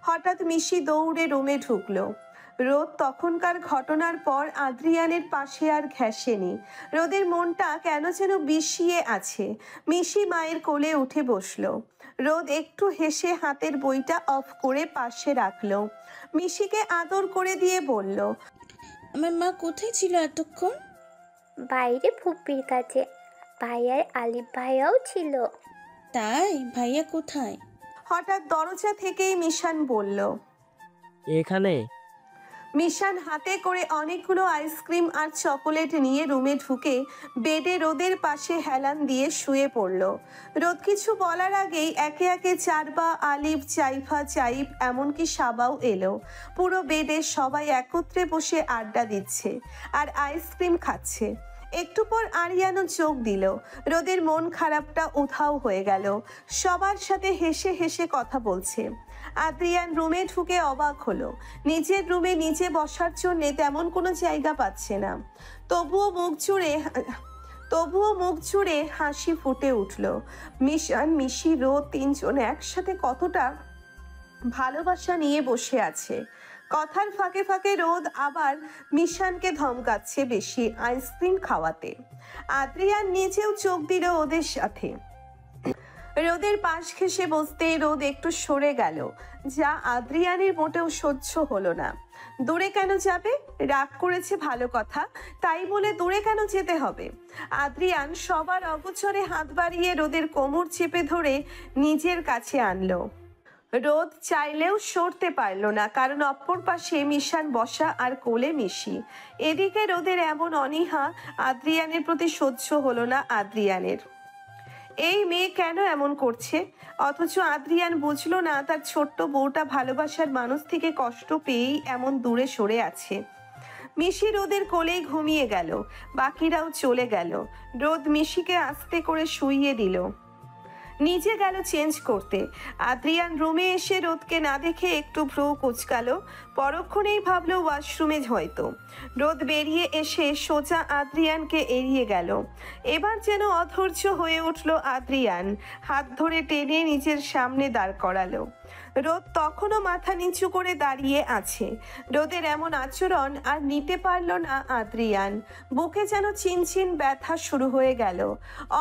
হঠাৎ মিশি দৌড়ে রুমে ঢুকলো। রোদ তখনকার ঘটনার পর আদ্রিয়ানের পাশে আর ঘেঁষেনি। রোদের মনটা কেন যেন বিষিয়ে আছে। মিশি মায়ের কোলে উঠে বসলো। রোদ একটু হেসে হাতের বইটা অফ করে পাশে রাখলো। মিশিকে আদর করে দিয়ে বলল, আমার মা কোথায় ছিল এতক্ষণ? বাইরে ফুপির কাছে। ভাইয়ার আলিফ ভাইয়াও ছিল। তাই? ভাইয়া কোথায়? হঠাৎ দরজা থেকেই মিশান বলল। এখানে। মিশান হাতে করে অনেকগুলো আইসক্রিম আর চকোলেট নিয়ে রুমে ঢুকে বেডে রোদের পাশে হেলান দিয়ে শুয়ে পড়ল। রোদ কিছু বলার আগেই একে একে চারবা, আলিফ, চাইফা, চাইব, এমনকি সাবাও এলো। পুরো বেডে সবাই একত্রে বসে আড্ডা দিচ্ছে আর আইসক্রিম খাচ্ছে। একটু পর আরিয়ানও চোখ দিল। রোদের মন খারাপটা উধাও হয়ে গেল। সবার সাথে হেসে হেসে কথা বলছে। আদ্রিয়ান রুমে ঢুকে অবাক হলো। নিজের রুমে নিজে বসার জন্যে তেমন কোনো জায়গা পাচ্ছে না। তবুও মুখ জুড়ে হাসি ফুটে উঠল। মিশান, মিশি, রোদ তিনজন একসাথে কতটা ভালোবাসা নিয়ে বসে আছে। কথার ফাঁকে ফাঁকে রোদ আবার মিশানকে ধমকাচ্ছে বেশি আইসক্রিম খাওয়াতে। আদ্রিয়ান নিজেও চোখ দিল ওদের সাথে। রোদের পাশ ঘেঁষে বসতে রোদ একটু সরে গেল, যা আদ্রিয়ানের মোটেও সহ্য হলো না। দূরে কেন যাবে? রাগ করেছে ভালো কথা, তাই বলে দূরে কেন যেতে হবে? আদ্রিয়ান সবার অগোচরে হাত বাড়িয়ে রোদের কোমর চেপে ধরে নিজের কাছে আনলো। রোদ চাইলেও সরতে পারল না, কারণ অপর পাশে মিশান বসা আর কোলে মিশি। এদিকে রোদের এমন অনীহা আদ্রিয়ানের প্রতি সহ্য হলো না আদ্রিয়ানের। এই মেয়ে কেন এমন করছে? অথচ আদ্রিয়ান বুঝলো না তার ছোট্ট বউটা ভালোবাসার মানুষ থেকে কষ্ট পেয়েই এমন দূরে সরে আছে। মিশি রোদের কোলেই ঘুমিয়ে গেল। বাকিরাও চলে গেল। রোদ মিশিকে আস্তে করে শুইয়ে দিল। নিজে গেল চেঞ্জ করতে। আদ্রিয়ান রুমে এসে রোদকে না দেখে একটু ভ্রু কুচকালো। পরক্ষণেই ভাবলো ওয়াশরুমে হয়তো। রোদ বেরিয়ে এসে সোজা আদ্রিয়ানকে এড়িয়ে গেল। এবার যেন অধৈর্য হয়ে উঠল আদ্রিয়ান। হাত ধরে টেনে নিজের সামনে দাঁড় করালো। রোদ তখনও মাথা নিচু করে দাঁড়িয়ে আছে। রোদের এমন আচরণ আর নিতে পারল না আদ্রিয়ান। বুকে যেন চিনচিন ব্যথা শুরু হয়ে গেল।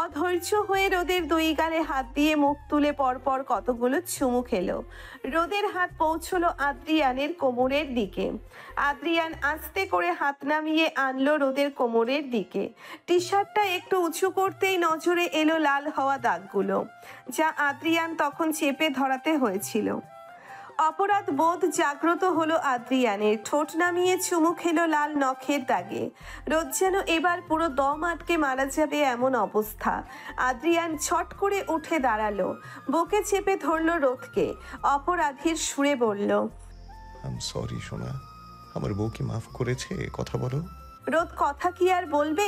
অধৈর্য হয়ে রোদের দুই গালে হাত দিয়ে মুখ তুলে পরপর কতগুলো চুমু খেলো। রোদের হাত পৌঁছলো আদ্রিয়ানের কোমরের দিকে। আদ্রিয়ান আস্তে করে হাত নামিয়ে আনলো রোদের কোমরের দিকে। টি শার্টটা একটু উঁচু করতেই নজরে এলো লাল হওয়া দাগগুলো, যা আদ্রিয়ান তখন চেপে ধরাতে হয়েছিল। অপরাধ বোধ জাগ্রত হলো আদ্রিয়ানের। ঠোঁট নামিয়ে চুমু খেলো লাল নখের দাগে। রোদ যেন এবার পুরো দম আটকে মারা যাবে এমন অবস্থা। আদ্রিয়ান ছট করে উঠে দাঁড়ালো, বুকে চেপে ধরলো রোদকে। অপরাধীর সুরে বলল, আই এম সরি সোনা, আমার বউ কি মাফ করেছে? কথা বলো। রোদ কথা কি আর বলবে?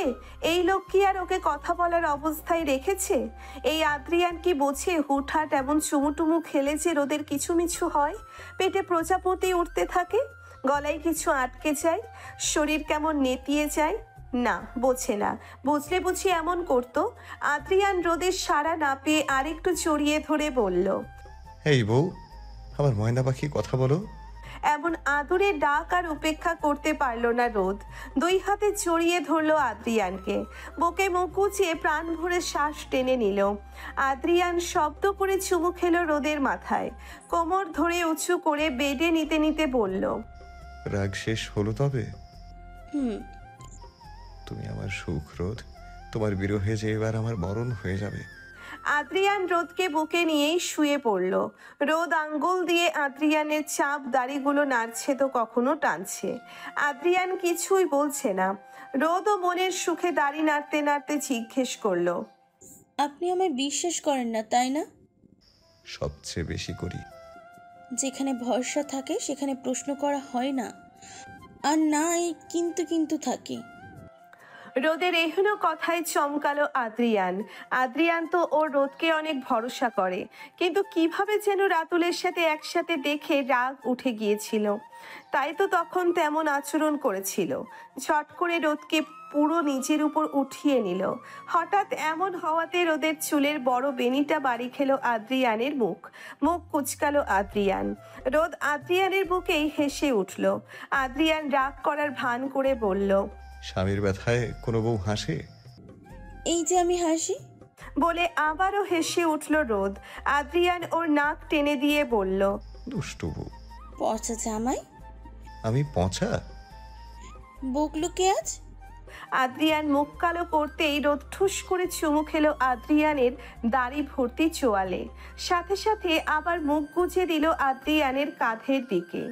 এই লোক কি আর ওকে কথা বলার অবস্থায় রেখেছে? এই আদ্রিয়ান কি বোঝে হুটহাট এমন চুমুটুমু খেলে যে রোদের কিছু মিছু হয়? পেটে প্রজাপতি উঠতে থাকে, গলায় কিছু আটকে যায়, শরীর কেমন নেতিয়ে যায়? না, বোঝে না। বুঝলে বুঝি এমন করতো? আদ্রিয়ান রোদের সাড়া না পেয়ে আরেকটু জড়িয়ে ধরে বলল, এই বউ, আমার ময়না পাখি, কথা বলো। এমন আদরে ডাক আর উপেক্ষা করতে পারল না রোদ। দুই হাতে জড়িয়ে ধরল আদ্রিয়ানকে। বুকে মুখ গুছিয়ে প্রাণ ভরে শ্বাস টেনে নিল। আদ্রিয়ান শব্দ করে চুমু খেলো রোদের মাথায়। কোমর ধরে উঁচু করে বেডে নিতে নিতে বলল, রাগ শেষ হলো তবে? হুম। তুমি আমার সুখ রোদ, তোমার বিরহে যে এবার আমার মরণ হয়ে যাবে। আদ্রিয়ান রোদকে বুকে নিয়েই শুয়ে পড়ল। রোদ আঙ্গুল দিয়ে আদ্রিয়ানের চাপ দাড়িগুলো নাড়ছে তো কখনো টানছে। আদ্রিয়ান কিছুই বলছে না। রোদও মনের সুখে দাড়ি নাড়তে নাড়তে জিজ্ঞেস করলো, আপনি আমায় বিশ্বাস করেন না তাই না? সবচেয়ে বেশি করি। যেখানে ভরসা থাকে সেখানে প্রশ্ন করা হয় না, আর না এই কিন্তু কিন্তু থাকে। রোদের এহেন কথায় চমকালো আদ্রিয়ান। আদ্রিয়ান তো ওর রোদকে অনেক ভরসা করে, কিন্তু কিভাবে যেন রাতুলের সাথে একসাথে দেখে রাগ উঠে গিয়েছিল, তাই তো তখন তেমন আচরণ করেছিল। ঝট করে রোদকে পুরো নিজের উপর উঠিয়ে নিল। হঠাৎ এমন হওয়াতে রোদের চুলের বড় বেনিটা বাড়ি খেলো আদ্রিয়ানের মুখ কুচকালো আদ্রিয়ান। রোদ আদ্রিয়ানের বুকেই হেসে উঠল। আদ্রিয়ান রাগ করার ভান করে বলল, স্বামীর ব্যথায় কোনো বউ হাসে? এই যে আমি হাসি। বলে আবারও হেসে উঠল রোদ। আদ্রিয়ান ওর নাক টেনে দিয়ে বলল, দুষ্টু বউ। পচা জামাই। আমি পচা? বকলো কে আজ? আদ্রিয়ান মুখ কালো করতেই রোদ ঠুস করে চুমু খেলো আদ্রিয়ানের দাড়ি ভর্তি চোয়ালে। সাথে সাথে আবার মুখ গুজে দিল আদ্রিয়ানের কাঁধের দিকে।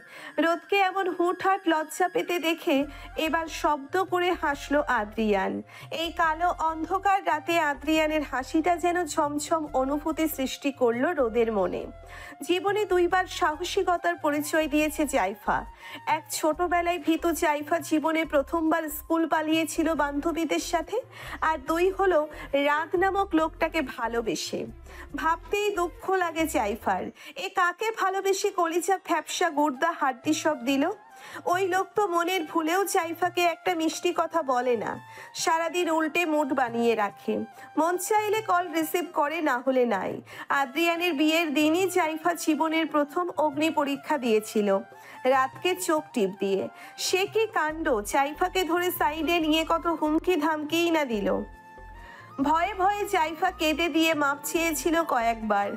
রোদকে এমন হুটহাট লজ্জা পেতে দেখে এবার শব্দ করে হাসলো আদ্রিয়ান। এই কালো অন্ধকার রাতে আদ্রিয়ানের হাসিটা যেন ঝমঝম অনুভূতি সৃষ্টি করলো রোদের মনে। জীবনে দুইবার সাহসিকতার পরিচয় দিয়েছে জাইফা। এক ছোটবেলায় ভীতু জাইফা জীবনে প্রথমবার স্কুল পালিয়েছিল বান্ধবীদের সাথে, আর দুই হলো রাত নামক লোকটাকে ভালোবেসে। ভাবতেই দুঃখ লাগে জাইফার। এ কাকে ভালোবেসে কলিজা ফ্যাপসা গুর্দা হাড্ডি সব দিল? ওই লোক তো মনের ভুলেও জাইফাকে একটা মিষ্টি কথা বলে না, সারাদিন উল্টে মুড বানিয়ে রাখে। মন চাইলে কল রিসিভ করে, না হলে নাই। আদ্রিয়ানের বিয়ের দিনই জাইফা জীবনের প্রথম অগ্নি পরীক্ষা দিয়েছিল রাতকে চোখ টিপ দিয়ে। সে কি কাণ্ড! জাইফাকে ধরে সাইডে নিয়ে কত হুমকি ধামকিই না দিল। ভয়ে ভয়ে জাইফা কেঁদে দিয়ে মাপ চেয়েছিল কয়েকবার।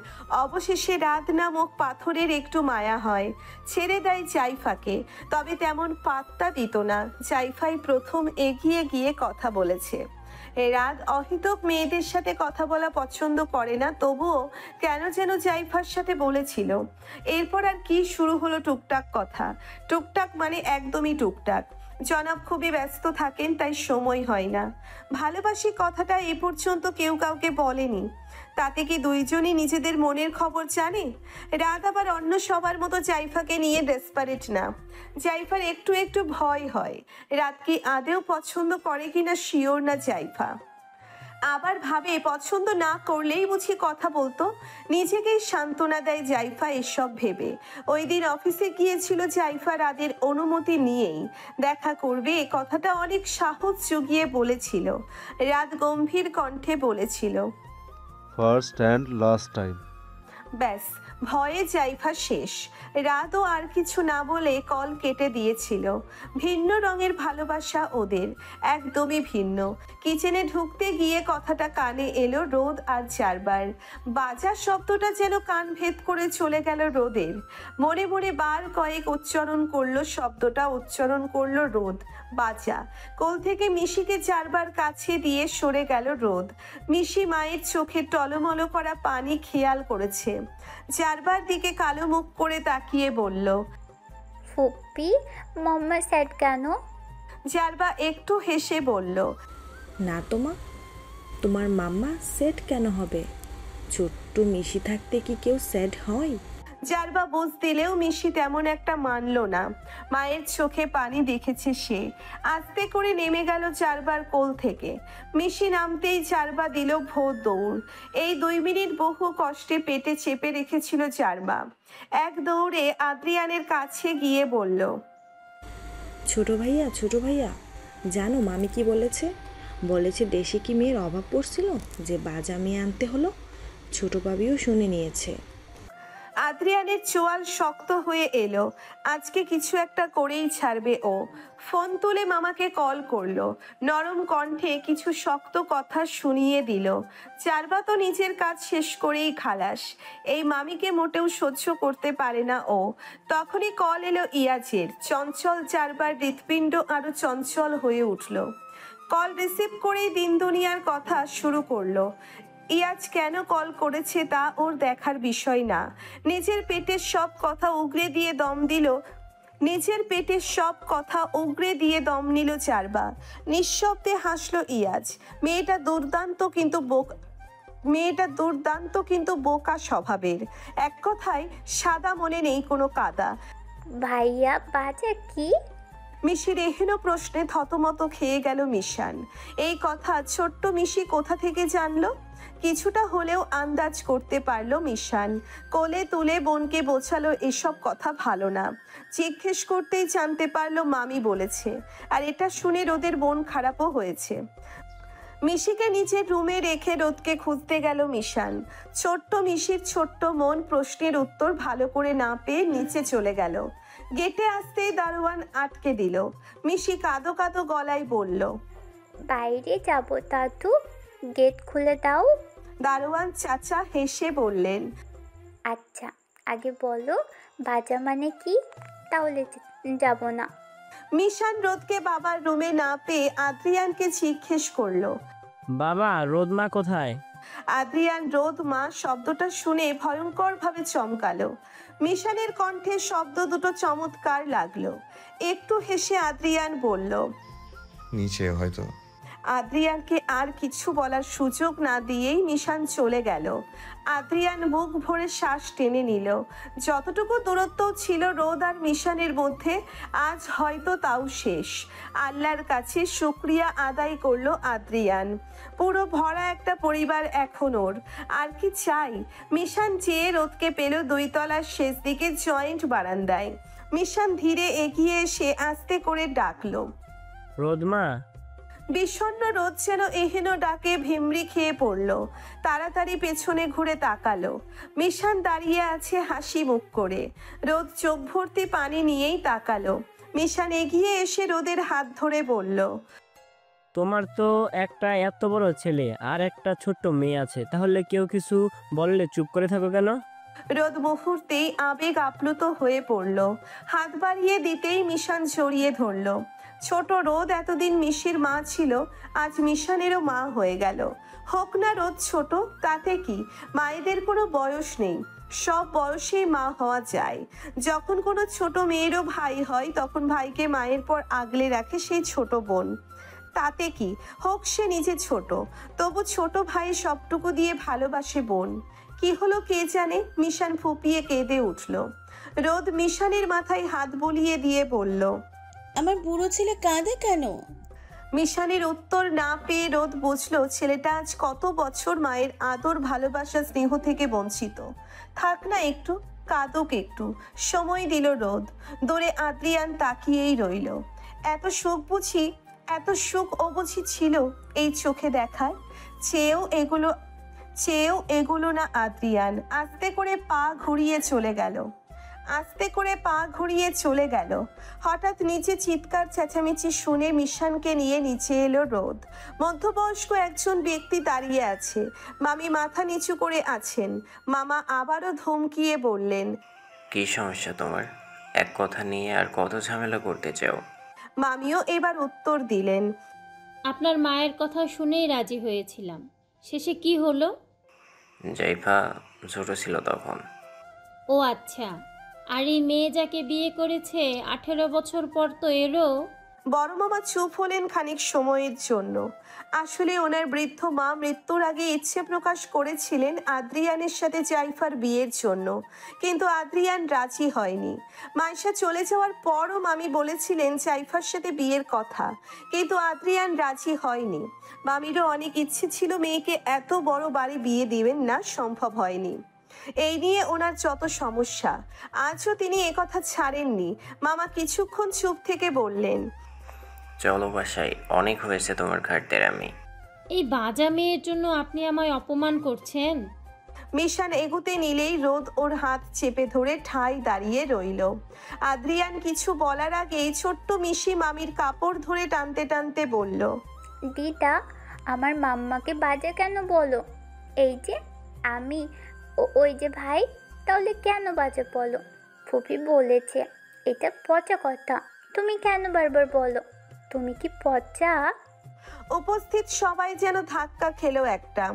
অবশেষে রাত নামক পাথরের একটু মায়া হয়, ছেড়ে দেয় জাইফাকে। তবে তেমন পাত্তা দিত না। জাইফাই প্রথম এগিয়ে গিয়ে কথা বলেছে। রাত অহিতক মেয়েদের সাথে কথা বলা পছন্দ করে না, তবুও কেন যেন জাইফার সাথে বলেছিল। এরপর আর কি শুরু হলো টুকটাক কথা। টুকটাক মানে একদমই টুকটাক। জনাব খুবই ব্যস্ত থাকেন, তাই সময় হয় না। ভালোবাসি কথাটা এ পর্যন্ত কেউ কাউকে বলেনি। তাতে কি দুইজনই নিজেদের মনের খবর জানে? রাত আবার অন্য সবার মতো জাইফাকে নিয়ে ডেসপারেট না। জাইফার একটু একটু ভয় হয়, রাত কি আদেও পছন্দ করে কিনা শিওর না জাইফা। আবার ভাবে পছন্দ না করলেই বুঝি কথা বলতো। নিজেকেই সান্ত্বনা দেয় জাইফা এসব ভেবে। ওই দিন অফিসে গিয়েছিল জাইফা রাদের অনুমতি নিয়েই। দেখা করবে এ কথাটা অনেক সাহস জুগিয়ে বলেছিল। রাত গম্ভীর কণ্ঠে বলেছিল, ফার্স্ট অ্যান্ড লাস্ট টাইম। ব্যাস, ভয়ে জাইফা শেষ। রাতও আর কিছু না বলে কল কেটে দিয়েছিল। ভিন্ন রঙের ভালোবাসা ওদের, একদমই ভিন্ন। কিচেনে ঢুকতে গিয়ে কথাটা কানে এলো রোদ আর চারবার। বাজা শব্দটা যেন কান ভেদ করে চলে গেল রোদের। মনে মনে বার কয়েক উচ্চারণ করলো শব্দটা, উচ্চারণ করলো রোদ। বাজা। কোল থেকে মিশিকে চারবার কাছে দিয়ে সরে গেল রোদ। মিশি মায়ের চোখে টলমলো করা পানি খেয়াল করেছে। চারবার দিকে কালো মুখ করে তাকিয়ে বলল, ফুপ্পি, মাম্মা স্যাড কেন? জারবা একটু হেসে বলল, না তোমার মাম্মা স্যাড কেন হবে? ছোট্ট মিশি থাকতে কি কেউ স্যাড হয়? জারবা বুঝ দিলেও মিশি তেমন একটা মানল না। মায়ের চোখে পানি দেখেছে সে। আস্তে করে নেমে গেল চারবার কোল থেকে। মিশি নামতেই চারবা দিল ভোর দৌড়। এই 2 মিনিট বহু কষ্টে পেটে চেপে রেখেছিল চারবা। এক দৌড়ে আদ্রিয়ানের কাছে গিয়ে বলল, ছোট ভাইয়া, জানো মামি কি বলেছে দেশে কি মেয়ের অভাব পড়ছিল যে বাজা মেয়ে আনতে হলো? ছোট বাবিও শুনে নিয়েছে। আদ্রিয়ানের চোয়াল শক্ত হয়ে এলো। আজকে কিছু একটা করেই ছাড়বে ও। ফোন তুলে মামাকে কল করলো। নরম কণ্ঠে কিছু শক্ত কথা শুনিয়ে দিল। চারবা তো নিজের কাজ শেষ করেই খালাস। এই মামিকে মোটেও সহ্য করতে পারে না ও। তখনই কল এলো ইয়াজের। চঞ্চল চারবার হৃৎপিণ্ড আরো চঞ্চল হয়ে উঠল। কল রিসিভ করেই দিন দুনিয়ার কথা শুরু করলো। ইয়াজ কেন কল করেছে তা ওর দেখার বিষয় না। নিজের পেটের সব কথা উগরে দিয়ে দম নিল চারবা। নিঃশব্দে হাসলো ইয়াজ। মেয়েটা দুর্দান্ত কিন্তু বোকা স্বভাবের। এক কথায় সাদা মনে নেই কোনো কাদা। ভাইয়া বাজা কি? মিশির এহেন প্রশ্নে থতমত খেয়ে গেল মিশান। এই কথা ছোট্ট মিশি কোথা থেকে জানলো? কিছুটা হলেও আন্দাজ করতে পারল মিশান। কোলে তুলে বোনকে বোঝালো এসব কথা ভালো না। জিজ্ঞেস করতেই জানতে পারলো মামি বলেছে। আর এটা শুনে রোদের বোন খারাপও হয়েছে। মিশিকে নিজের রুমে রেখে রোদকে খুঁজতে গেল মিশান। ছোট্ট মিশির ছোট্ট মন প্রশ্নের উত্তর ভালো করে না পেয়ে নিচে চলে গেল। গেটে আসতেই দারোয়ান আটকে দিল। মিশি কাঁদো কাঁদো গলায় বলল, বাইরে যাব দাদু, গেট খুলে দাও। দারোয়ান চাচা হেসে বললেন, আচ্ছা, আগে বলো বাজা মানে কি, তাহলে যাব না। মিশান রোদকে বাবার রুমে না পেয়ে আদ্রিয়ানকে জিজ্ঞেস করলো। বাবা রোদমা কোথায়? আদ্রিয়ান রোদ মা শব্দটা শুনে ভয়ঙ্করভাবে চমকালো। মিশানের কণ্ঠে শব্দ দুটো চমৎকার লাগলো। একটু হেসে আদ্রিয়ান বলল, নিচে হয়তো। আদ্রিয়ানকে আর কিছু বলার সুযোগ না দিয়েই মিশান চলে গেল। আদ্রিয়ান বুক ভরে শ্বাস টেনে নিল। যতটুকু দূরত্ব ছিল রোদ আর মিশানের মধ্যে, আজ হয়তো তাও শেষ। আল্লাহর কাছে শুকরিয়া আদায় করলো আদ্রিয়ান। পুরো ভরা একটা পরিবার এখন ওর। আর কি চাই? মিশান চেয়ে রোদকে পেল 2 তলার শেষ দিকে জয়েন্ট বারান্দায়। মিশান ধীরে এগিয়ে এসে আস্তে করে ডাকলো, রোদমা। বিষণ্ণ রোদ যেন এহেন ডাকে ভিমরি খেয়ে পড়ল। তাড়াতাড়ি পেছনে ঘুরে তাকালো। মিশান দাঁড়িয়ে আছে হাসি মুখ করে। রোদ চোখ ভর্তি পানি নিয়েই তাকালো। মিশান এগিয়ে এসে রোদের হাত ধরে বলল, তোমার তো একটা এত বড় ছেলে আর একটা ছোট্ট মেয়ে আছে, তাহলে কেউ কিছু বললে চুপ করে থাকো কেন? রোদ মুহূর্তেই আবেগ আপ্লুত হয়ে পড়ল। হাত বাড়িয়ে দিতেই মিশান জড়িয়ে ধরল। ছোট রোদ এতদিন মিশির মা ছিল, আজ মিশানেরও মা হয়ে গেল। হোক না রোদ ছোট, তাতে কি? মায়েদের কোনো বয়স নেই, সব বয়সেই মা হওয়া যায়। যখন কোনো ছোট মেয়েরও ভাই হয়, তখন ভাইকে মায়ের পর আগলে রাখে সেই ছোট বোন। তাতে কি? হোক সে নিজে ছোট, তবু ছোট ভাই সবটুকু দিয়ে ভালোবাসে বোন। কি হলো কে জানে? মিশান ফুপিয়ে কেঁদে উঠল। রোদ মিশানের মাথায় হাত বুলিয়ে দিয়ে বলল, আমার বুড়ো ছেলে কাঁদে কেন? মিশানের উত্তর না পেয়ে রোদ বুঝলো ছেলেটা আজ কত বছর মায়ের আদর ভালোবাসা স্নেহ থেকে বঞ্চিত। থাক না একটু, কাঁদুক একটু, সময় দিল রোদ। দূরে আদ্রিয়ান তাকিয়েই রইল। এত সুখ বুঝি, এত সুখ ও বুঝি ছিল এই চোখে দেখার? চেয়েও এগুলো না আদ্রিয়ান। আস্তে করে পা ঘুরিয়ে চলে গেল। হঠাৎ নিচে চিৎকার চেঁচামেচি শুনে মিশানকে নিয়ে নিচে এলো রোদ। মধ্যবয়স্ক একজন ব্যক্তি দাঁড়িয়ে আছে। মামি মাথা নিচু করে আছেন। মামা আবারও ধমকিয়ে বললেন, কি সমস্যা তোমার? এক কথা নিয়ে আর কত ঝামেলা করতে চাও? মামিও এবার উত্তর দিলেন, আপনার মায়ের কথা শুনেই রাজি হয়েছিলাম, শেষে কি হলো? জাইফা ছোট ছিল তখন। ও আচ্ছা, আর এই মেয়ে যাকে বিয়ে করেছে 18 বছর পর তো এলো। বড় মামা চুপ হলেন খানিক সময়ের জন্য। আসলে ওনার বৃদ্ধ মা মৃত্যুর আগে ইচ্ছে প্রকাশ করেছিলেন আদ্রিয়ানের সাথে জাইফার বিয়ের জন্য, কিন্তু আদ্রিয়ান রাজি হয়নি। মাইশা চলে যাওয়ার পরও মামি বলেছিলেন জাইফার সাথে বিয়ের কথা, কিন্তু আদ্রিয়ান রাজি হয়নি। মামিরও অনেক ইচ্ছে ছিল মেয়েকে এত বড় বাড়ি বিয়ে দিবেন না, সম্ভব হয়নি। এই নিয়ে ওনার যত সমস্যা, আজও তিনি একথা ছাড়েননি। মামা কিছুক্ষণ চুপ থেকে বললেন, চলো বাসায়, অনেক হয়েছে তোমার ঘাটতেরামি। এই বাজা মেয়ের জন্য আপনি আমায় অপমান করছেন? মিশান এগুতে নিলেই রোদ ওর হাত চেপে ধরে ঠাই দাঁড়িয়ে রইল। আদ্রিয়ান কিছু বলার আগেই ছোট্ট মিশি মামির কাপড় ধরে টানতে টানতে বলল, দিদা, আমার মাম্মাকে বাজে কেন বলো? এই যে আমি, ওই যে ভাই, তাহলে কেন বাজে বলো? ফুপি বলেছে, এটা পচা কথা, তুমি কেন বারবার বলো? তুমি কি পচা? উপস্থিত সবাই যেন ধাক্কা খেলো একটা।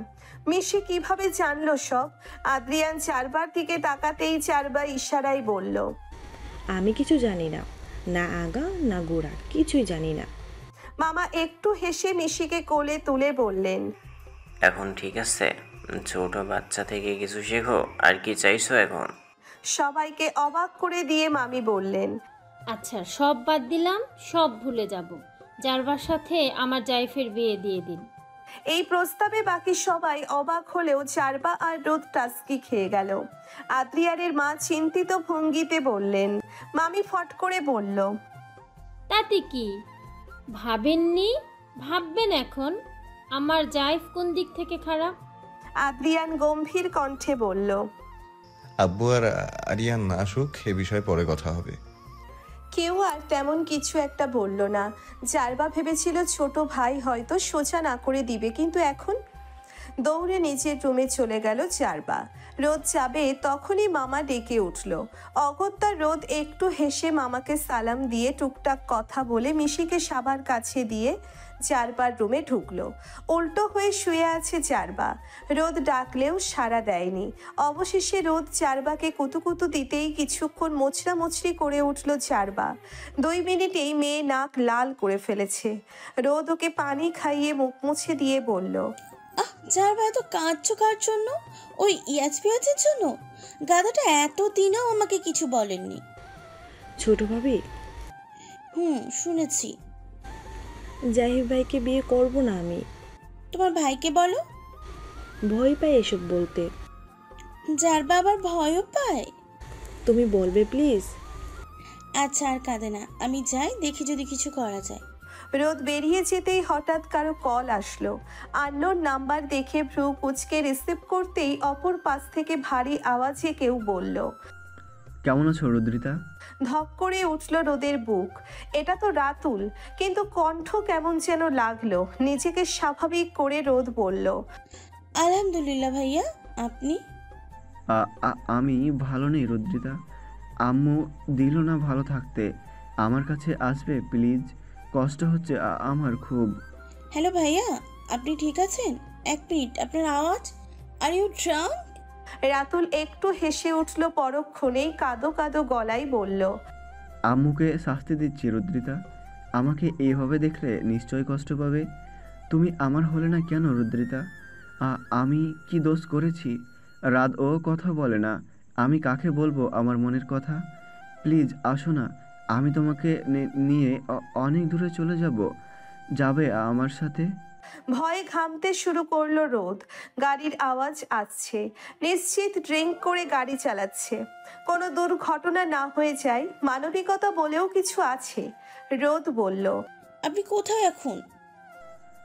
মিশি কিভাবে জানলো সব? আদ্রিয়ান 4বার দিকে তাকাতেই 4বার ইশারায় বলল, আমি কিছু জানি না, না আগা না গোড়া, কিছুই জানি না। মামা একটু হেসে মিশিকে কোলে তুলে বললেন, এখন ঠিক আছে, ছোট বাচ্চা থেকে কিছু শেখো। আর কি চাইছো এখন? সবাইকে অবাক করে দিয়ে মামি বললেন, আচ্ছা, সব বাদ দিলাম, সব ভুলে যাব। যার সাথে আমার জাইফের বিয়ে দিয়ে দিন। এই প্রস্তাবে বাকি সবাই অবাক হলেও জারবা আর রোদ টাস্কি খেয়ে গেল। আদ্রিয়ানের মা চিন্তিত ভঙ্গিতে বললেন। মামি ফট করে বলল, তাতে কি, ভাবেননি? ভাববেন এখন। আমার জাইফ কোন দিক থেকে খারাপ? আদ্রিয়ান গম্ভীর কণ্ঠে বলল, আব্বু আর আরিয়ান আসুক, এ বিষয়ে পরে কথা হবে। কেউ আর তেমন কিছু একটা বলল না। জারবা ভেবেছিল ছোট ভাই হয়তো সোজা না করে দিবে, কিন্তু এখন দৌড়ে নিজের রুমে চলে গেল জারবা। রোদ যাবে তখনই মামা ডেকে উঠল। অগত্যা রোদ একটু হেসে মামাকে সালাম দিয়ে টুকটাক কথা বলে মিশিকে সাবার কাছে দিয়ে জারবার রুমে ঢুকলো। উল্টো হয়ে শুয়ে আছে জারবা। রোদ ডাকলেও সাড়া দেয়নি। অবশেষে রোদ জারবাকে কুতুকুতু দিতেই কিছুক্ষণ মোচড়ামুচড়ি করে উঠল জারবা। 2 মিনিটেই মেয়ে নাক লাল করে ফেলেছে। রোদ ওকে পানি খাইয়ে মুখ মুছে দিয়ে বলল, জারবা এত কাঁদছো কার জন্য? ওই ইয়াজপিয়াজের জন্য? গাধাটা এত দিনেও আমাকে কিছু বলেননি। ছোট ভাবি, শুনেছি। জাহিদ ভাইকে বিয়ে করব না আমি। তোমার ভাইকে বলো। ভয় পাই এসব বলতে। জারবা আবার ভয়ও পায়? তুমি বলবে প্লিজ। আচ্ছা, আর কাঁদে না, আমি যাই, দেখি যদি কিছু করা যায়। রোদ বেরিয়ে যেতেই হঠাৎ কারো কল আসলো। আননোন নাম্বার দেখে ভ্রু কুচকে রিসিভ করতেই অপর পাশ থেকে ভারী আওয়াজে কেউ বলল, কেমন আছো রুদ্রিতা? ধক করে উঠল রোদের বুক। এটা তো রাতুল, কিন্তু কণ্ঠ কেমন যেন লাগলো। নিজেকে স্বাভাবিক করে রোদ বলল, আলহামদুলিল্লাহ ভাইয়া, আপনি? আমি ভালো নেই রুদ্রিতা। আম্মু দিল না ভালো থাকতে। আমার কাছে আসবে প্লিজ, কষ্ট হচ্ছে আমার খুব। হ্যালো ভাইয়া, আপনি ঠিক আছেন? 1 মিনিট, আপনার আওয়াজ। Are you drunk? রাতুল একটু হেসে উঠল, পরক্ষণেই কাঁদো কাঁদো গলায় বলল, আম্মুকে শাস্তি দিচ্ছি রুদ্রিতা। আমাকে এইভাবে দেখলে নিশ্চয়ই কষ্ট পাবে। তুমি আমার হলে না কেন রুদ্রিতা? আমি কি দোষ করেছি? রাত ও কথা বলে না, আমি কাকে বলবো আমার মনের কথা? প্লিজ আসো না, আমি তোমাকে নিয়ে অনেক দূরে চলে যাবে আমার সাথে? ভয়ে ঘামতে শুরু করলো রোদ। গাড়ির আওয়াজ আসছে। নিশ্চিত ড্রিঙ্ক করে গাড়ি চালাচ্ছে। কোনো দুর্ঘটনা না হয়ে যায়, মানবিকতা বলেও কিছু আছে। রোদ বলল, আপনি কোথায় এখন?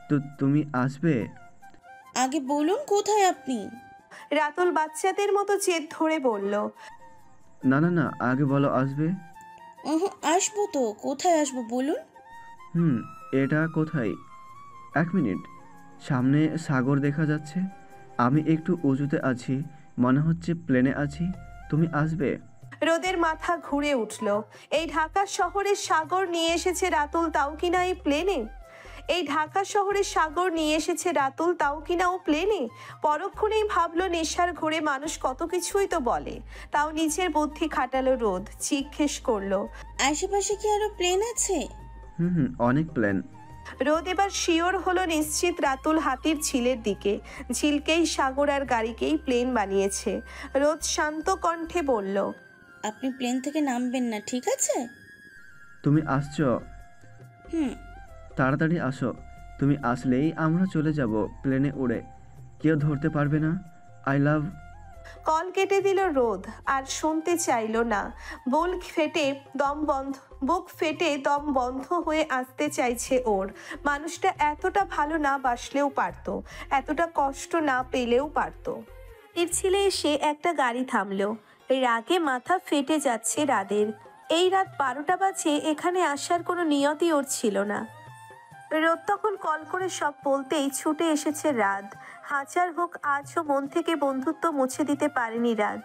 তো তুমি আসবে? আগে বলুন কোথায় আপনি? রাতুল বাচ্চাদের মতো জেদ ধরে বলল, না, আগে বলো আসবে। আসবো তো, কোথায় আসবো বলুন। এটা কোথায়? 1 মিনিট, সামনে সাগর দেখা যাচ্ছে। আমি একটু উঁচুতে আছি, মনে হচ্ছে প্লেনে আছি। তুমি আসবে? রোদের মাথা ঘুরে উঠল। এই ঢাকা শহরে সাগর নিয়ে এসেছে রাতুল, তাও কিনা এই প্লেনে। এই ঢাকা শহরে সাগর নিয়ে এসেছে রাতুল, তাও কিনা ও প্লেনে। পরক্ষণেই ভাবলো, নেশার ঘোরে মানুষ কত কিছুই তো বলে। তাও নিজের বুদ্ধি খাটালো রোদ। জিজ্ঞেস করলো, আশেপাশে কি আরো প্লেন আছে? অনেক প্লেন। রোদ এবার শিওর হলো নিশ্চিত রাতুল হাতির ঝিলের দিকে। ঝিলকেই সাগর আর গাড়িকেই প্লেন বানিয়েছে। রোদ শান্ত কণ্ঠে বলল, আপনি প্লেন থেকে নামবেন না, ঠিক আছে? তুমি আসছো? তাড়াতাড়ি আসো। তুমি আসলেই আমরা চলে যাব প্লেনে উড়ে, কেউ ধরতে পারবে না। I love. কল কেটে দিল রোদ, আর শুনতে চাইল না। বুক ফেটে দম বন্ধ হয়ে আসতে চাইছে ওর। মানুষটা এতটা ভালো না বাসলেও পারতো, এতটা কষ্ট না পেলেও পারতো। এর ছেলে এসে একটা গাড়ি থামলো। রাগে মাথা ফেটে যাচ্ছে রাদের। এই রাত 12টা বাজে, এখানে আসার কোনো নিয়তি ওর ছিল না। রোদ তখন কল করে সব বলতেই ছুটে এসেছে রাত। হাজার হোক, আজও মন থেকে বন্ধুত্ব মুছে দিতে পারেনি রাত।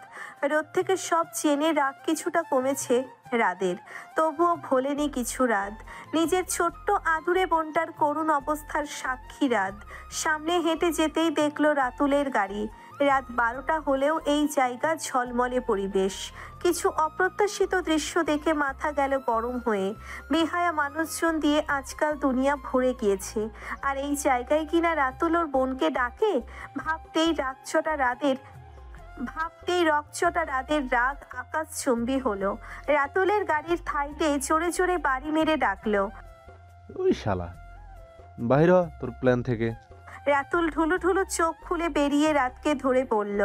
রোদ থেকে সব জেনে রাগ কিছুটা কমেছে রাদের, তবুও ভোলেনি কিছু রাত। নিজের ছোট্ট আদুরে বোনটার করুণ অবস্থার সাক্ষী রাত। সামনে হেঁটে যেতেই দেখলো রাতুলের গাড়ি। রাত 12টা হলেও এই জায়গা ঝলমলে পরিবেশ। কিছু অপ্রত্যাশিত দৃশ্য দেখে মাথা গেল গরম হয়ে। বেহায়া মানুষজন দিয়ে আজকাল দুনিয়া ভরে গিয়েছে, আর এই জায়গায় কিনা রাতুল ওর বোনকে ডাকে। ভাবতেই রকচটা রাদের রাগ আকাশচুম্বী হলো। রাতুলের গাড়ির থাইতে জোরে জোরে বাড়ি মেরে ডাকলো, ওই শালা, বাইরে হ তোর প্ল্যান থেকে। রাতুল ঢুলু ঢুলু চোখ খুলে বেরিয়ে রাতকে ধরে বলল।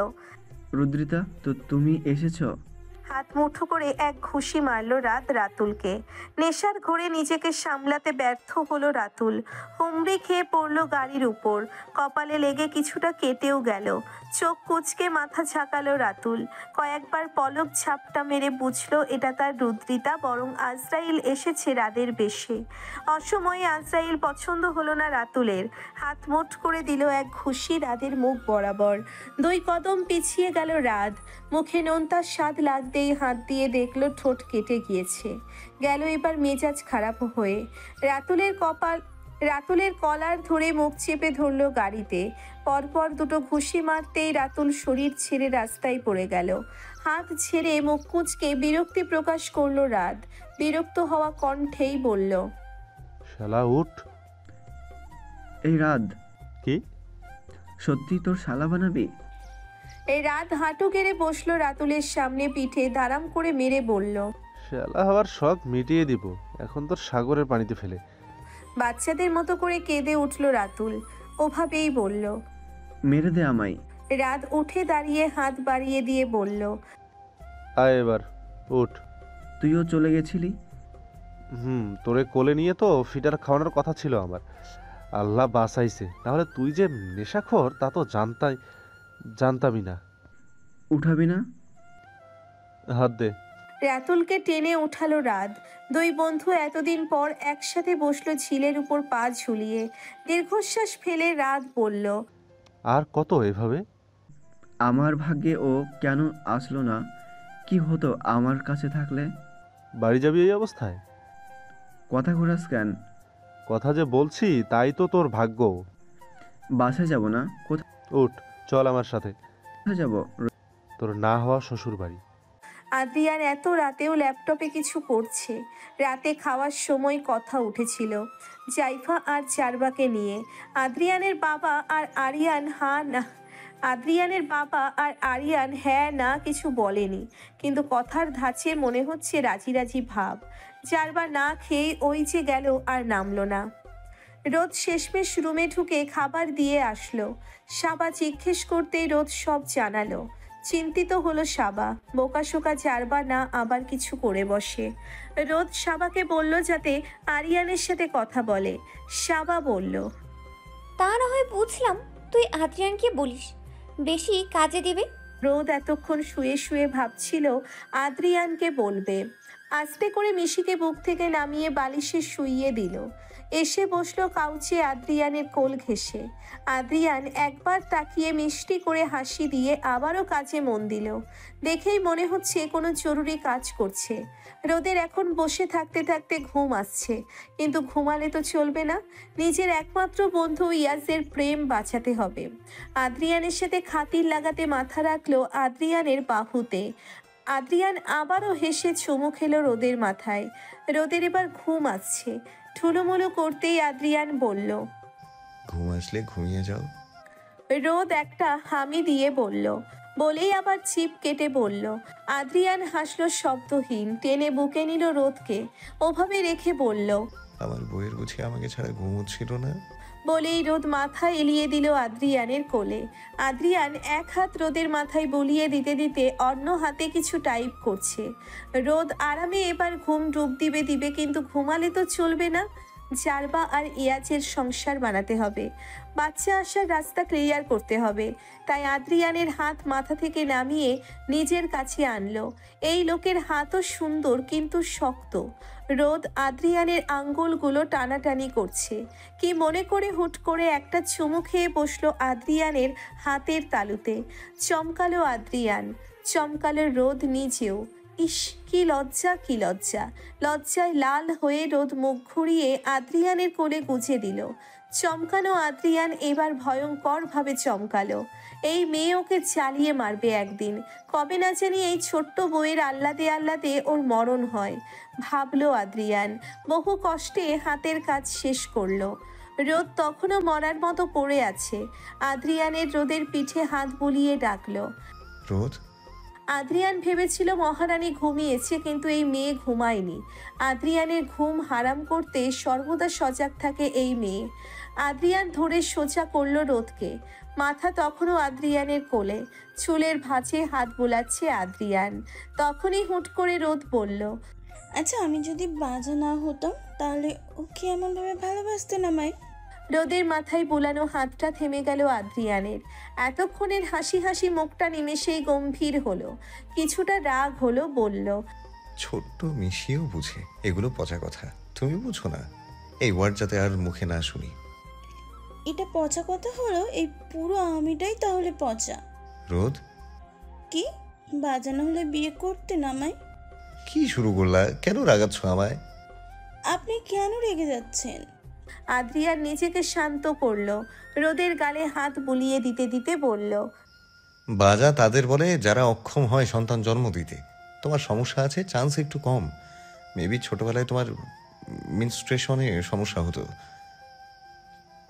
রুদ্রিতা, তো তুমি এসেছো? হাত মুঠো করে এক ঘুষি মারল রাত রাতুলকে। নেশার ঘোরে নিজেকে সামলাতে ব্যর্থ হলো রাতুল। হুমড়ি খেয়ে পড়ল গাড়ির উপর। কপালে লেগে কিছুটা কেটেও গেল। চোখ কুঁচকে মাথা ঝাঁকালো রাতুল। কয়েকবার পলক ঝাপটা মেরে বুঝলো এটা তার রুদ্রিতা, বরং আজরাইল এসেছে রাদের বেশে। অসময়ে আজরাইল পছন্দ হলো না রাতুলের। হাত মুঠ করে দিল এক ঘুষি রাদের মুখ বরাবর। 2 কদম পিছিয়ে গেল রাত। মুখে নোনতার স্বাদ লাগতেই হাত দিয়ে দেখলো ঠোঁট কেটে গিয়েছে। গেল এবার মেজাজ খারাপ হয়ে। রাতুলের কলার ধরে মুখ চেপে ধরল গাড়িতে। পরপর 2 ঘুষি মারতেই রাতুল শরীর ছেড়ে রাস্তায় পড়ে গেল। হাত ছেড়ে মুখ কুঁচকে বিরক্তি প্রকাশ করলো রাত। বিরক্ত হওয়া কণ্ঠেই বলল, শালা উঠ। এই রাত, কি? সত্যি তোর শালা বানাবি? এই রাত হাঁটু গেড়ে বসলো রাতুলের সামনে, পিঠে দাঁড়াম করে মেরে বলল, শালা হওয়ার শখ মিটিয়ে দিব এখন তোর সাগরের পানিতে ফেলে। বাচ্চাদের মতো করে কেঁদে উঠল রাতুল। ওভাবেই বলল, মেরে দে আমায়। রাত উঠে দাঁড়িয়ে হাত বাড়িয়ে দিয়ে বলল, আয় এবার উঠ। তুইও চলে গেছিলি? তোরে কোলে নিয়ে তো ফিটার খাওয়ানোর কথা ছিল আমার। আল্লাহ বাঁচাইছে, তাহলে তুই যে নেশাখোর তা তো জানতামই না। উঠাবি না? হাত দে। রাতুলকে টেনে উঠালো রাত। 2 বন্ধু এতদিন পর একসাথে বসলো ঝিলের উপর পা ঝুলিয়ে। দীর্ঘশ্বাস ফেলে রাত বলল, আর কত এভাবে? আমার ভাগ্যে ও কেন আসলো না? কি হতো আমার কাছে থাকলে? বাড়ি যাবি এই অবস্থায়? কথা ঘোরাস কেন? কথা যে বলছি তাই তো তোর ভাগ্য। বাসায় যাব না? কোথায় উঠ, চল আমার সাথে। যাব? তোর না হওয়া শ্বশুর বাড়ি। আদ্রিয়ান এত রাতেও ল্যাপটপে কিছু করছে। রাতে খাওয়ার সময় কথা উঠেছিল জাইফা আর চারবাকে নিয়ে। আদ্রিয়ানের বাবা আর আরিয়ান হ্যাঁ না কিছু বলেনি, কিন্তু কথার ধাঁচে মনে হচ্ছে রাজি রাজি ভাব। চারবা না খেয়ে ওই যে গেল আর নামলো না। রোদ শেষমেশ রুমে ঢুকে খাবার দিয়ে আসলো। সাবা জিজ্ঞেস করতেই রোদ সব জানালো। চিন্তিত হলো সাবা, বোকাশোকা চারবা না আবার কিছু করে বসে। রোদ সাবাকে বলল যাতে আরিয়ানের সাথে কথা বলে। সাবা বলল, তা না হয় বুঝলাম, তুই আদ্রিয়ানকে বলিস বেশি কাজে দিবে। রোদ এতক্ষণ শুয়ে শুয়ে ভাবছিল আদ্রিয়ানকে বলবে। আস্তে করে মিশিকে বুক থেকে নামিয়ে বালিশে শুইয়ে দিল। এসে বসলো কাউচে আদ্রিয়ানের কোল ঘেঁষে। আদ্রিয়ান একবার তাকিয়ে মিষ্টি করে হাসি দিয়ে আবারও কাজে মন দিল। দেখেই মনে হচ্ছে কোনো জরুরি কাজ করছে। রোদের এখন বসে থাকতে থাকতে ঘুম আসছে, কিন্তু ঘুমালে তো চলবে না। নিজের একমাত্র বন্ধু ইয়াজের প্রেম বাঁচাতে হবে। আদ্রিয়ানের সাথে খাতির লাগাতে মাথা রাখলো আদ্রিয়ানের বাহুতে। আদ্রিয়ান আবারও হেসে চুমু খেলো রোদের মাথায়। রোদের এবার ঘুম আসছে। ঠুলোমুলো করতেই আদ্রিয়ান বলল, ঘুম আসলে ঘুমিয়ে যাও। রোদ একটা হামি দিয়ে বলল, বলেই আবার চিপ কেটে বলল। আদ্রিয়ান হাসলো শব্দহীন, টেনে বুকে নিল রোদকে। ওভাবে রেখে বলল, আমার বইয়ের বুঝি আমাকে ছাড়া ঘুম হচ্ছিল না? বলেই রোদ মাথা এলিয়ে দিল আদ্রিয়ানের কোলে। আদ্রিয়ান এক হাত রোদের মাথায় বুলিয়ে দিতে দিতে অন্য হাতে কিছু টাইপ করছে। রোদ আরামে এবার ঘুম ডুব দিবে, কিন্তু ঘুমালে তো চলবে না। জারবা আর ইয়াজের সংসার বানাতে হবে, বাচ্চা আসার রাস্তা ক্লিয়ার করতে হবে। তাই আদ্রিয়ানের হাত মাথা থেকে নামিয়ে নিজের কাছে আনলো। এই লোকের হাতও সুন্দর কিন্তু শক্ত। রোদ আদ্রিয়ানের আঙ্গুলগুলো টানাটানি করছে। কি মনে করে হুট করে একটা চুমু খেয়ে বসলো আদ্রিয়ানের হাতের তালুতে। চমকালো আদ্রিয়ান, চমকালো রোদ নিজেও। ইস, কি লজ্জা, কি লজ্জা! লজ্জায় লাল হয়ে রোদ মুখ ঘুরিয়ে আদ্রিয়ানের কোলে গুজে দিল। চমকানো আদ্রিয়ান এবার ভয়ঙ্করভাবে চমকালো। এই মেয়ে ওকে চালিয়ে মারবে একদিন। কবে না জানি এই ছোট্ট বউয়ের আহ্লাদে আহ্লাদে ওর মরণ হয়, ভাবলো আদ্রিয়ান। বহু কষ্টে হাতের কাজ শেষ করলো। রোদ তখনও মরার মতো পড়ে আছে। আদ্রিয়ানের রোদের পিঠে হাত বুলিয়ে ডাকলো, রোদ। আদ্রিয়ান ভেবেছিল মহারানী ঘুমিয়েছে, কিন্তু এই মেয়ে ঘুমায়নি। আদ্রিয়ানের ঘুম হারাম করতে সর্বদা সজাগ থাকে এই মেয়ে। আদ্রিয়ান ধরে সোজা করলো রোদকে। মাথা তখনও আদ্রিয়ানের কোলে, চুলের ভাঁজে হাত বোলাচ্ছে আদ্রিয়ান। তখনই হুট করে রোদ বলল, আচ্ছা, আমি যদি বাজা না হতাম তাহলে ও কি এমনভাবে ভালোবাসতে নামায়? রোদের মাথায় বোলানো হাতটা থেমে গেল আদ্রিয়ানের। এতক্ষণের হাসি হাসি মুখটা নিমেষেই গম্ভীর হলো, কিছুটা রাগ হলো। বলল, ছোট্ট মিশিয়েও বুঝে এগুলো পচা কথা, তুমি বুঝো না? এই ওয়ার্ড যাতে আর মুখে না শুনি। এটা পচা কথা হলো? এই পুরো আমিটাই তাহলে পচা। রোদ, কি বাজানো হলে বিয়ে করতে নামায়? কি শুরু করলা? কেন রাগাচ্ছ আমায়? আপনি কেন রেগে যাচ্ছেন? আদ্রিয়ান নিজেকে শান্ত করলো। রোদের গালে হাত বুলিয়ে দিতে দিতে বলল, বাজা তাদের বলে যারা অক্ষম হয় সন্তান জন্ম দিতে। তোমার সমস্যা আছে, চান্স একটু কম। মেবি ছোটবেলায় তোমার মিনস্ট্রেশনে সমস্যা হতো,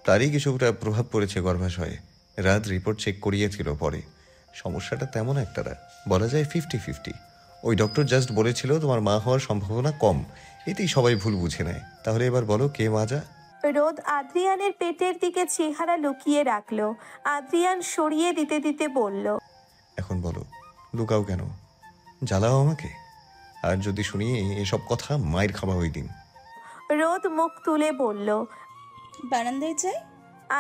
তারই কিছুটা প্রভাব পড়েছে গর্ভাশয়ে। রাত রিপোর্ট চেক করিয়েছিল, পরে সমস্যাটা তেমন একটা না, বলা যায় 50-50। ওই ডক্টর জাস্ট বলেছিল তোমার মা হওয়ার সম্ভাবনা কম, এতেই সবাই ভুল বুঝে নেয়। তাহলে এবার বলো কে মাজা? রোদ আদ্রিয়ানের পেটের দিকে চেহারা লুকিয়ে রাখলো। আদ্রিয়ান সরিয়ে দিতে দিতে বলল, এখন বলো, লুকাও কেন? জ্বালাও আমাকে। আর যদি শুনি এসব কথা, মায়ের খাওয়া ওই দিন। রোদ মুখ তুলে বলল, বারান্দায় যাই।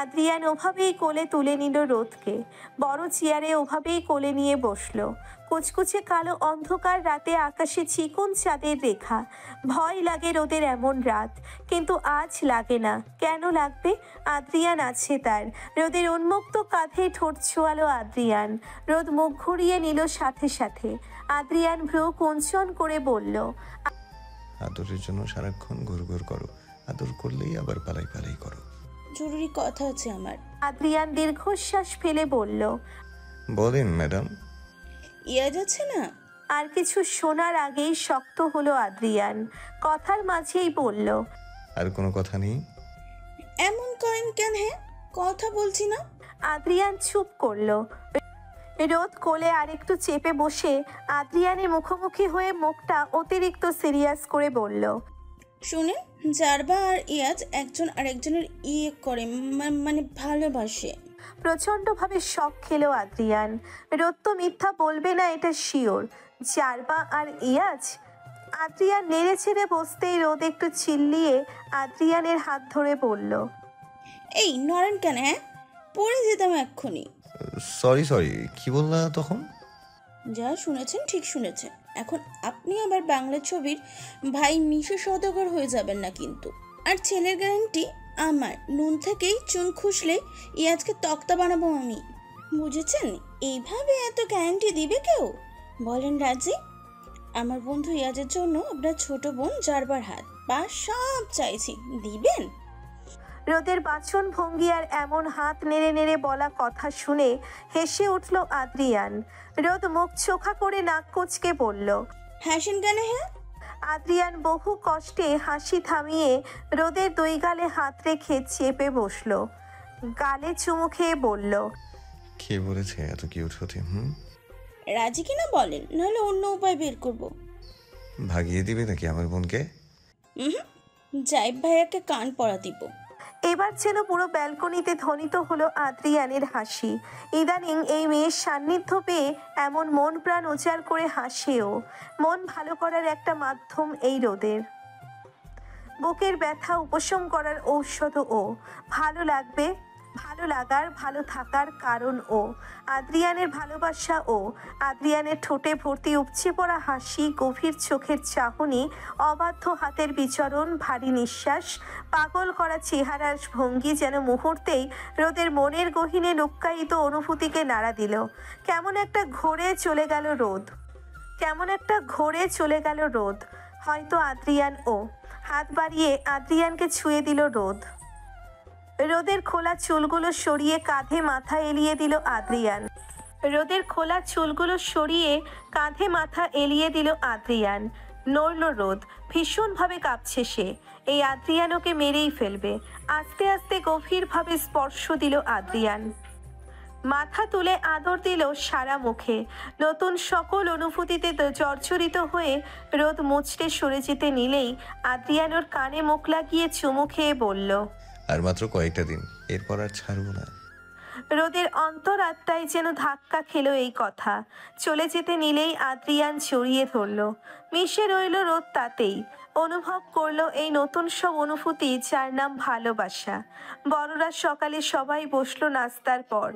আদ্রিয়ান ওভাবেই কোলে তুলে নিল রোদকে। বড় চেয়ারে ওভাবেই কোলে নিয়ে বসলো। কুচকুচে কালো অন্ধকার রাতে আকাশে চিকন চাঁদের রেখা। ভয় লাগে রোদের এমন রাত, কিন্তু আজ লাগে না। কেন লাগবে? আদ্রিয়ান আছে তার। রোদের উন্মুক্ত কাঁধে ঠোঁট ছোঁয়ালো আদ্রিয়ান। রোদ মুখ ঘুরিয়ে নিল সাথে সাথে। আদ্রিয়ান ভ্রু কুঞ্চন করে বলল, আদরের জন্য সারাক্ষণ ঘুর ঘুর করো, আদর করলেই আবার পালাই পালাই করো। জরুরি কথা আছে আমার। আদ্রিয়ান দীর্ঘশ্বাস ফেলে বলল, বলেন ম্যাডাম। ইয়া যাচ্ছে না। আর কিছু শোনার আগেই শক্ত হলো আদ্রিয়ান। কথার মাঝেই বলল, আর কোনো কথা নেই? এমন করেন কেন? হ্যাঁ, কথা বলছি না। আদ্রিয়ান চুপ করলো। রোদ কোলে আরেকটু চেপে বসে আদ্রিয়ানের মুখোমুখি হয়ে মুখটা অতিরিক্ত সিরিয়াস করে বলল, শুনেন, জারবা আর ইয়াজ একজন আরেকজনের ইয়ে করে, মানে ভালোবাসে। প্রচণ্ডভাবে শক খেলো আদ্রিয়ান। রোদ তো মিথ্যা বলবে না, এটা শিওর। জারবা আর ইয়াজ? আদ্রিয়ান নেড়ে ছেড়ে বসতেই রোদ একটু চিল্লিয়ে আদ্রিয়ানের হাত ধরে বলল, এই নরেন কেন? হ্যাঁ, পড়ে যেতাম এক্ষুনি। সরি, কি বললা তখন? যা শুনেছেন ঠিক শুনেছেন। এখন আপনি আবার বাংলা ছবির ভাই মিশে সওদাগর হয়ে যাবেন না কিন্তু। আর ছেলের গ্যারান্টি আমার। নুন থেকেই চুন খুসলে ইয়াজকে তক্তা বানাবো আমি, বুঝেছেন? এইভাবে এত গ্যারান্টি দিবে কেউ? বলেন রাজি? আমার বন্ধু ইয়াজের জন্য আপনার ছোট বোন জারবার হাত পা সব চাইছি, দিবেন? রোদের বাচন ভঙ্গি আর এমন হাত নেড়ে নেড়ে বলা কথা শুনে হেসে উঠল আদ্রিয়ান। রোদ মুখ চোখা করে নাক কুচকে বলল, হাসেন কেন? হ্যাঁ। আদ্রিয়ান বহু কষ্টে হাসি থামিয়ে রোদের দুই গালে হাত রেখে চেপে বসলো। গালে চুমু খেয়ে বলল, কে বলেছে এত কিউট হতে? রাজি কিনা বলেন, নাহলে অন্য উপায় বের করব। ভাগিয়ে দিবে নাকি আমার বোনকে? জাইব ভাইয়াকে কান পড়া দিব। এবার যেন পুরো ব্যালকনিতে ধ্বনিত হলো আদ্রিয়ানের হাসি। ইদানিং এই মেয়ের সান্নিধ্য পেয়ে এমন মন প্রাণ উজাড় করে হাসেও। মন ভালো করার একটা মাধ্যম এই রোদের। বুকের ব্যথা উপশম করার ঔষধ ও। ভালো লাগবে, ভালো লাগার, ভালো থাকার কারণ ও। আদ্রিয়ানের ভালোবাসা ও। আদ্রিয়ানের ঠোঁটে ভর্তি উপচে পড়া হাসি, গভীর চোখের চাহনি, অবাধ্য হাতের বিচরণ, ভারী নিঃশ্বাস, পাগল করা চেহারার ভঙ্গি যেন মুহূর্তেই রোদের মনের গহীনে লুক্কায়িত অনুভূতিকে নাড়া দিল। কেমন একটা ঘোরে চলে গেল রোদ। হয়তো আদ্রিয়ান ও। হাত বাড়িয়ে আদ্রিয়ানকে ছুঁয়ে দিল রোদ। রোদের খোলা চুলগুলো সরিয়ে কাঁধে মাথা এলিয়ে দিল আদ্রিয়ান। নড়ল রোদ। ভীষণভাবে কাঁপছে সে। এই আদ্রিয়ান ওকে মেরেই ফেলবে। আস্তে আস্তে গভীরভাবে স্পর্শ দিল আদ্রিয়ান। মাথা তুলে আদর দিল সারা মুখে। নতুন সকল অনুভূতিতে জর্জরিত হয়ে রোদ মুচড়ে সরে যেতে নিলেই আদ্রিয়ান ওর কানে মুখ লাগিয়ে চুমু খেয়ে বলল, আর মাত্র কয়েকটা দিন, এরপর আর ছাড়বো না। রোদের অন্তরাত্মায় যেন ধাক্কা খেলো এই কথা। চলে যেতে নিলেই আদ্রিয়ান জড়িয়ে ধরল। মিশে রইল রোদ তাতেই। অনুভব করলো এই নতুন সব অনুভূতি, যার নাম ভালোবাসা। বড়রা সকালে সবাই বসলো নাস্তার পর।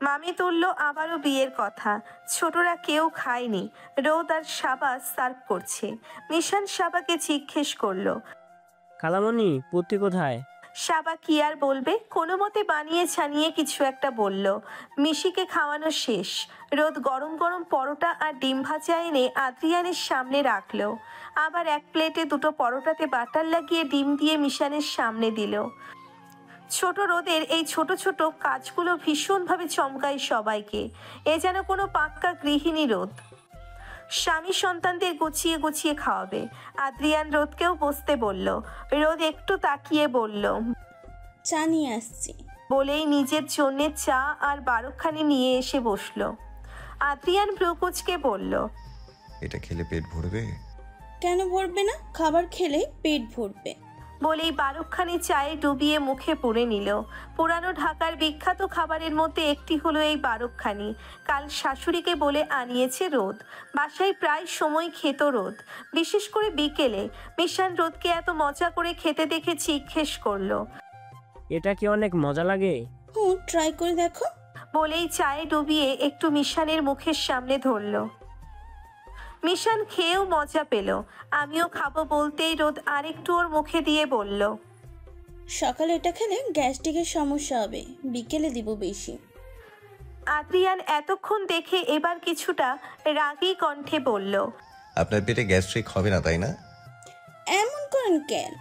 মামি তুলল আবারও বিয়ের কথা। ছোটরা কেউ খায়নি। রোদ আর সাবা সার্ভ করছে। মিশান সাবাকে জিজ্ঞেস করলো, খালামণি পুত্তি কোথায়? সাবা কি আর বলবে, কোনো মতে বানিয়ে ছানিয়ে কিছু একটা বলল। মিশিকে খাওয়ানো শেষ। রোদ গরম গরম পরোটা আর ডিম ভাজা এনে আদ্রিয়ানের সামনে রাখলো। আবার এক প্লেটে দুটো পরোটাতে বাটার লাগিয়ে ডিম দিয়ে মিশানের সামনে দিল। ছোট রোদের এই ছোট ছোট কাজগুলো ভীষণভাবে চমকায় সবাইকে। এ যেন কোনো পাক্কা গৃহিণী রোদ। স্বামী সন্তানদের গুছিয়ে গুছিয়ে খাওয়াবে। আদ্রিয়ান রোদকেও বসতে বলল। রোদ একটু তাকিয়ে বলল, চা নিয়ে আসছি। বলেই নিজের জন্যে চা আর বারোখানি নিয়ে এসে বসলো। আদ্রিয়ান ভ্রুকুচকে বলল, এটা খেলে পেট ভরবে? কেন ভরবে না? খাবার খেলেই পেট ভরবে। বলেই বারোখানি চায়ে ডুবিয়ে মুখে পুরে নিল। পুরানো ঢাকার বিখ্যাত খাবারের মধ্যে একটি হলো এই বারোখানি। কাল শাশুড়িকে বলে আনিয়েছে রোদ। বাসায় প্রায় সময় খেত রোদ, বিশেষ করে বিকেলে। মিশান রোদকে এত মজা করে খেতে দেখে জিজ্ঞেস করলো, এটা কি অনেক মজা লাগে? হুম, ট্রাই করে দেখো। বলেই চায়ে ডুবিয়ে একটু মিশানের মুখের সামনে ধরল। মিশান খেয়েও মজা পেল। আমিও খাবো বলতেই রোদ আরেকটু ওর মুখে দিয়ে বলল, সকালে এটা খেলে গ্যাস্ট্রিকের সমস্যা হবে, বিকেলে দিব বেশি। আদ্রিয়ান এতক্ষণ দেখে এবার কিছুটা রাগী কণ্ঠে বলল, আপনার পেটে গ্যাস্ট্রিক হবে না তাই না? এমন করেন কেন?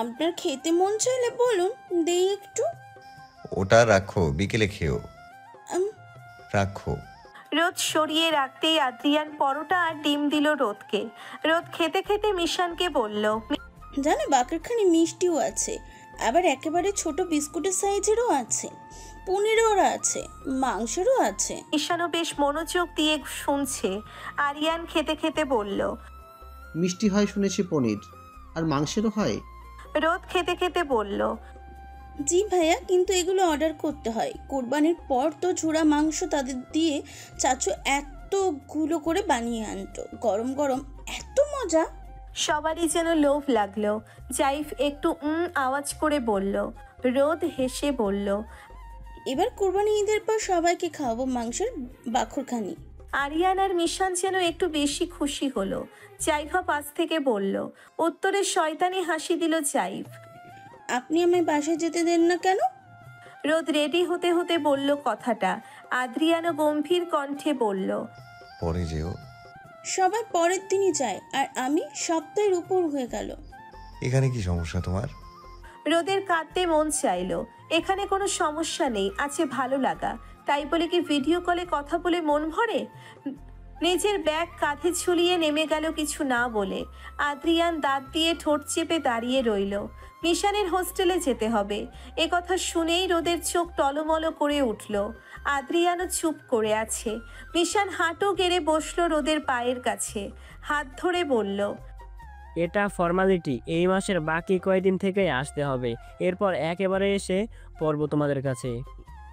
আপনার খেতে মন চাইলে বলুন, দেই একটু। ওটা রাখো, বিকেলে খেও। রাখো। রোদ সরিয়ে রাখতেই আদ্রিয়ান পরোটা আর ডিম দিল রোদকে। রোদ খেতে খেতে মিশানকে বলল, জানো বাকরখানি মিষ্টিও আছে, আবার একেবারে ছোট বিস্কুটের সাইজেরও আছে, পনিরেরও আছে, মাংসেরও আছে। মিশানও বেশ মনোযোগ দিয়ে শুনছে। আরিয়ান খেতে খেতে বলল, মিষ্টি হয় শুনেছি, পনির আর মাংসেরও হয়। রোদ খেতে খেতে বলল, জি ভাইয়া, কিন্তু এগুলো অর্ডার করতে হয়। কোরবানির পর তো ঝুড়া মাংস তাদের দিয়ে চাচু এতগুলো করে বানিয়ে আনতো, গরম গরম, এত মজা। সবারই যেন লোভ লাগলো। জাইফ একটু আওয়াজ করে বলল। রোদ হেসে বলল, এবার কোরবানি ঈদের পর সবাইকে খাওয়াবো মাংসের বাখরখানি। আরিয়ান আর মিশান যেন একটু বেশি খুশি হলো। জাইফা পাশ থেকে বলল। উত্তরে শয়তানি হাসি দিল জাইফ। আপনি আমায় বাসায় যেতে দেন না কেন? রোদ রেডি হতে হতে বলল কথাটা। আদ্রিয়ানও গম্ভীর কণ্ঠে বলল, পরে যেও। সবাই পরের দিনই যায় আর আমি সপ্তাহের উপর হয়ে গেল। এখানে কি সমস্যা তোমার? রোদের কাঁদতে মন চাইলো। এখানে কোনো সমস্যা নেই, আছে ভালো লাগা। তাই বলে কি ভিডিও কলে কথা বলে মন ভরে? নিজের ব্যাগ কাঁধে ঝুলিয়ে নেমে গেল কিছু না বলে। আদ্রিয়ান দাঁত দিয়ে ঠোঁট চেপে দাঁড়িয়ে রইল। মিশানের হোস্টেলে যেতে হবে। এ কথা শুনেই রোদের চোখ টলমল করে উঠল। আদ্রিয়ানও চুপ করে আছে। মিশান হাঁটু গেড়ে বসলো রোদের পায়ের কাছে, হাত ধরে বলল, এটা ফর্মালিটি, এই মাসের বাকি কয়েকদিন থেকেই আসতে হবে, এরপর একেবারে এসে পড়বো তোমাদের কাছে।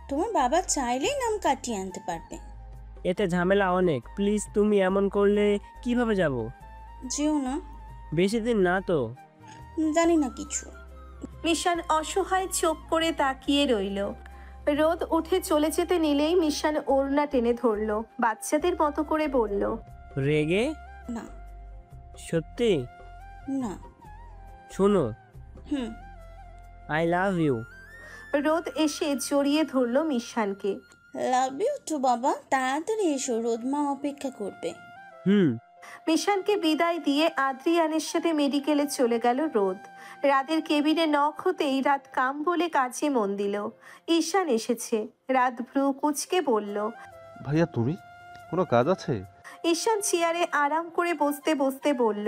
তোমার বাবা চাইলেই নাম কাটিয়ে আনতে পারবে। এতে ঝামেলা অনেক, প্লিজ। তুমি এমন করলে কিভাবে যাব? যেও না। বেশি দিন না তো। জানি না কিছু। মিশান অসহায় চোখ করে তাকিয়ে রইল। রোদ উঠে চলে যেতে নিলেই মিশান ওড়না টেনে ধরল, বাচ্চাদের মতো করে বলল, রেগে? না। সত্যি? না। শোনো, হুম, আই লাভ ইউ। রোদ এসে জড়িয়ে ধরল মিশানকে। লাভ ইউ টু বাবা, তাড়াতাড়ি এসো, রোদমা অপেক্ষা করবে। হুম। মিশানকে বিদায় দিয়ে আদ্রিয়ানের সাথে মেডিকেলে চলে গেল রোদ। রাতের কেবিনে নখ হতেই রাত কাম বলে কাজে মন দিল। ঈশান এসেছে। রাত ভ্রু কুচকে বলল, ভাইয়া তুমি, কোনো কাজ আছে? ঈশান চেয়ারে আরাম করে বসতে বসতে বলল,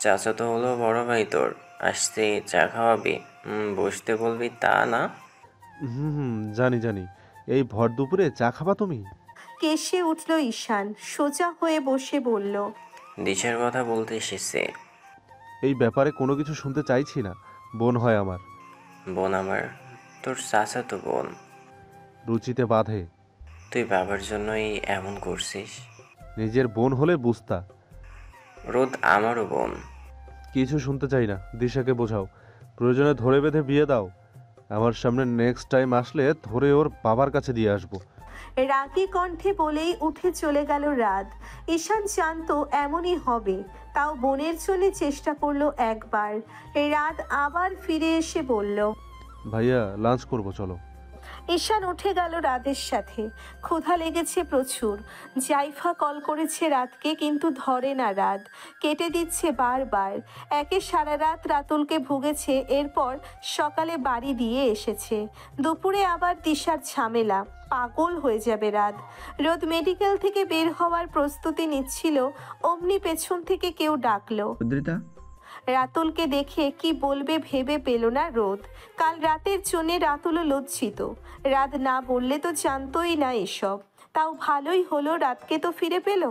চাচা তো হলো বড় ভাই তোর, আসতে চা খাওয়াবি, বসতে বলবি তা না? হুম, জানি জানি। এই ভর দুপুরে চা খাবা তুমি? কেশে উঠল ঈশান, সোজা হয়ে বসে বলল, দিশার কথা বলতে এসেছে। এই ব্যাপারে কোনো কিছু শুনতে চাইছি না, বোন হয় আমার। বোন আমার, তোর চাচাতো বোন। রুচিতে বাঁধে। তুই বাবার জন্যই এমন করছিস। নিজের বোন হলে বুঝতা। রোদ আমারও বোন। কিছু শুনতে চাই না, দিশাকে বোঝাও। প্রয়োজনে ধরে বেঁধে বিয়ে দাও। আমার সামনে নেক্সট টাইম আসলে ধরে ওর বাবার কাছে দিয়ে আসবো। রাগী কণ্ঠে বলেই উঠে চলে গেল রাত। ঈশান জানতো এমনই হবে, তাও বোনের জন্য চেষ্টা করলো একবার। রাত আবার ফিরে এসে বলল, ভাইয়া লাঞ্চ করবো, চলো। ঈশান উঠে গেল রাতের সাথে। ক্ষুধা লেগেছে প্রচুর। জাইফা কল করেছে রাতকে, কিন্তু ধরে না রাত, কেটে দিচ্ছে বারবার। একে সারা রাত রাতুলকে ভুগেছে, এরপর সকালে বাড়ি দিয়ে এসেছে। দুপুরে আবার দিশার ঝামেলা, পাগল হয়ে যাবে রাত। রোদ মেডিকেল থেকে বের হওয়ার প্রস্তুতি নিচ্ছিল, অমনি পেছন থেকে কেউ ডাকলো। রুদ্রিতা, রাতুলকে দেখে কি বলবে ভেবে পেল না রোদ। কাল রাতের জন্যে রাতুলও লজ্জিত। রাত না বললে তো জানতোই না এসব। তাও ভালোই হলো, রাতকে তো ফিরে পেল।